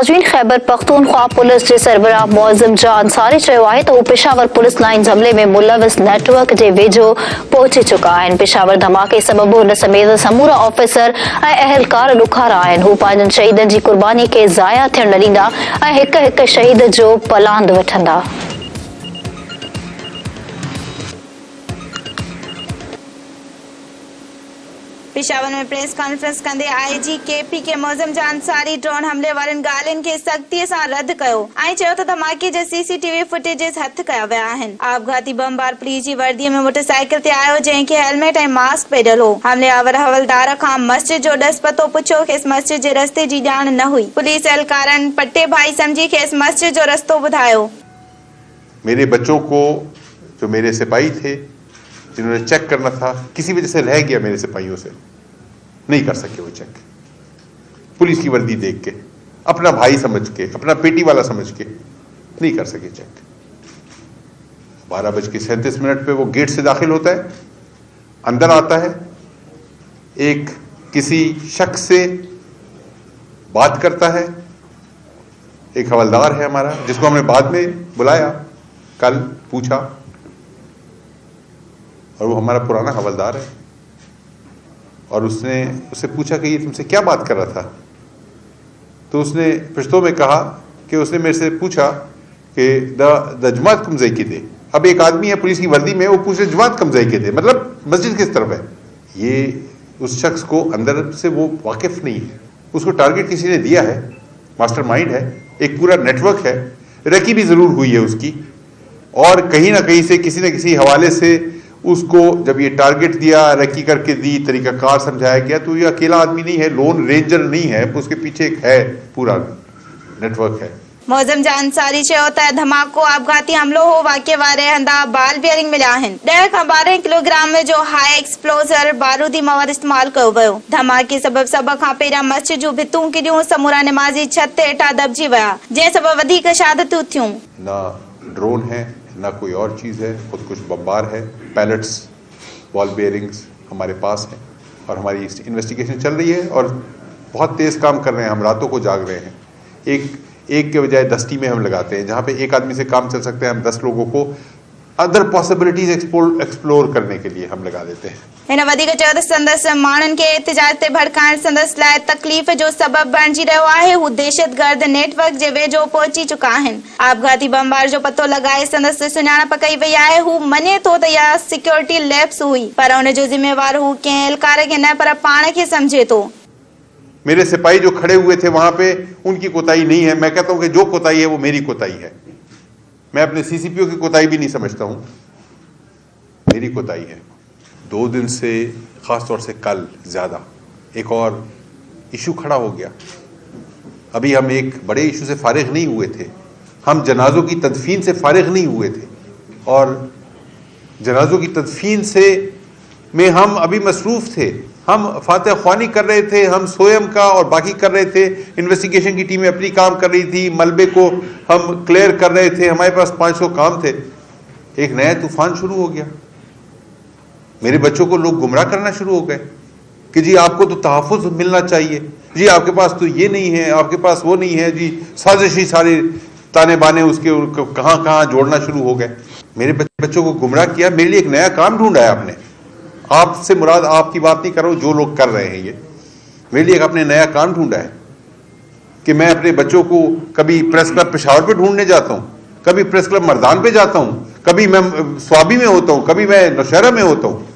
Khyber Pakhtunkhwa police जे सरबराह मौज़िम जा अंसारी चयो आहे त हू पेशावर पुलिस लाइन हमले में मुलविस नेटवर्क जे वेझो पहुची चुका आहिनि। पेशावर धमाके सबबि हुन समेत समूरा ऑफिसर ऐं अहलकार ॾुखारा आहिनि। हू पंहिंजनि शहीदनि जी क़ुर्बानी खे ज़ाया थियण न ॾींदा ऐं हिक हिक शहीद जो पलांद वठंदा। पेशावर में प्रेस कॉन्फ्रेंस कंदे आईजी केपी के मौज़िम जा अंसारी ड्रोन हमले वारनि ॻाल्हियुनि खे सख़्तीअ सां रद्द कयो ऐं चयो त धमाके जा सीसीटीवी फुटेजेस हथ कया विया आहिनि। आपघाती बमबार पुलिस जी वर्दीअ में मोटरसाइकिल ते आयो जंहिंखे हेलमेट ऐं मास्क पियल हो। हमलेआवर हवलदार खां मस्जिद जो ॾस पतो पुछियो, खेसि मस्जिद जे रस्ते जी ॼाण न हुई। पुलिस एहलकारनि पट्टे भाई समझी खेसि मस्जिद जो रस्तो ॿुधायो। मेरे बच्चों को जो मेरे सिपाही थे जिन्होंने चेक करना था, किसी वजह से रह गया, मेरे सिपाहियों से नहीं कर सके वो चेक। पुलिस की वर्दी देख के, अपना भाई समझ के, अपना पेटी वाला समझ के नहीं कर सके चेक। 12:37 पे वो गेट से दाखिल होता है, अंदर आता है, एक किसी शख्स से बात करता है। एक हवलदार है हमारा जिसको हमने बाद में बुलाया, कल पूछा, और वो हमारा पुराना हवलदार है। और उसने उससे पूछा कि ये तुमसे क्या बात कर रहा था, तो उसने पश्तो में कहा कि उसने मेरे से पूछा कि द जमात कम ज़ई दे। अब एक आदमी है पुलिस की वर्दी में, वो पूछे जमात कम ज़ई दे, मतलब मस्जिद किस तरफ है। ये उस शख्स को अंदर से वो वाकिफ नहीं है, उसको टारगेट किसी ने दिया है, मास्टरमाइंड है, एक पूरा नेटवर्क है, रकी भी जरूर हुई है उसकी, और कहीं ना कहीं से किसी न किसी हवाले से उसको जब ये टारगेट दिया, रकी करके दी, तरीकाकार समझाया गया, तो ये अकेला आदमी नहीं है, लोन रेंजर नहीं है, उसके पीछे एक है पूरा नेटवर्क है। मौज़िम जा अंसारी चयो त धमाको आपघाती हमलो हो। वाक़े वारे हंधा बाल बेयरिंग मिलिया आहिनि। 10 खां 12 किलोग्राम जो हाई एक्सप्लोजर बारूदी मवाद इस्तेमाल कयो वियो। धमाके सबब सभ खां पहिरियां मस्जिद जूं भितूं किरियूं, समूरा निमाज़ी छत ते हेठां दॿिजी विया, जंहिं सबब वधीक शहादतूं थियूं। ना ड्रोन है, ना कोई और चीज़ है, खुद कुछ बमबार है, पैलेट्स, बॉल बेयरिंग्स हमारे पास हैं, और हमारी इन्वेस्टिगेशन चल रही है और बहुत तेज़ काम कर रहे हैं। हम रातों को जाग रहे हैं, एक के बजाय 10 टीमें हम लगाते हैं। जहाँ पे एक आदमी से काम चल सकते हैं, हम 10 लोगों को अदर पॉसिबिलिटीज एक्सप्लोर करने के लिए हम लगा देते हैं। हिन वधीक चयो त संदसि माण्हुनि खे एहतिजाज ते भड़काइण संदसि लाइ तकलीफ़ जो सबब बणिजी रहियो आहे। हू दहशतगर्द नेटवर्क जे वेझो पहुची चुका आहिनि। आपघाती बमबार जो पतो लॻाए संदसि सुञाणप कई वई आहे। हू मञे थो त इहा सिक्योरिटी लैप्स हुई, पर हुन जो ज़िम्मेवार हू कंहिं एहलकार खे न, पर पाण खे समझे थो। मेरे सिपाही जो खड़े हुए थे वहां पे, उनकी कोताही नहीं है। मैं कहता हूं कि जो कोताही है वो मेरी कोताही है। मैं अपने सीसीपीओ की कोताही भी नहीं समझता हूं, मेरी कोताही है। 2 दिन से, खास तौर से कल ज्यादा, एक और इशू खड़ा हो गया। अभी हम एक बड़े इशू से फारिग नहीं हुए थे, हम जनाजों की तदफीन से फारिग नहीं हुए थे, और जनाजों की तदफीन से में हम अभी मसरूफ थे। हम फातह ख्वानी कर रहे थे, हम सोयम का और बाकी कर रहे थे, इन्वेस्टिगेशन की टीमें अपनी काम कर रही थी, मलबे को हम क्लियर कर रहे थे, हमारे पास 500 काम थे। एक नया तूफान शुरू हो गया, मेरे बच्चों को लोग गुमराह करना शुरू हो गए कि जी आपको तो तहफ़्फ़ुज़ मिलना चाहिए, जी आपके पास तो ये नहीं है, आपके पास वो नहीं है, जी साजिशी सारे ताने बाने उसके कहाँ कहाँ जोड़ना शुरू हो गए। मेरे बच्चों को गुमराह किया। मेरे लिए एक नया काम ढूंढा है आपने। आपसे मुराद आपकी बात नहीं कर रहा हूँ, जो लोग कर रहे हैं ये, मेरे लिए एक आपने नया काम ढूंढा है कि मैं अपने बच्चों को कभी प्रेस क्लब पेशावर पे ढूंढने जाता हूँ, कभी प्रेस क्लब मर्दान पे जाता हूँ, कभी मैं स्वाबी में होता हूँ, कभी मैं नौशहरा में होता हूँ।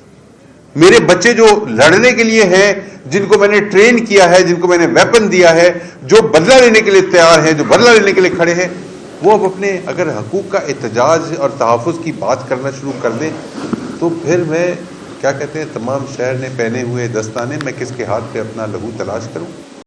मेरे बच्चे जो लड़ने के लिए हैं, जिनको मैंने ट्रेन किया है, जिनको मैंने वेपन दिया है, जो बदला लेने के लिए तैयार हैं, जो बदला लेने के लिए खड़े हैं, वो अब अपने अगर हकूक का एहतजाज और तहफ़्फ़ुज़ की बात करना शुरू कर दें, तो फिर मैं क्या कहते हैं, तमाम शहर ने पहने हुए दस्ताने, मैं किसके हाथ पे अपना लहू तलाश करूं।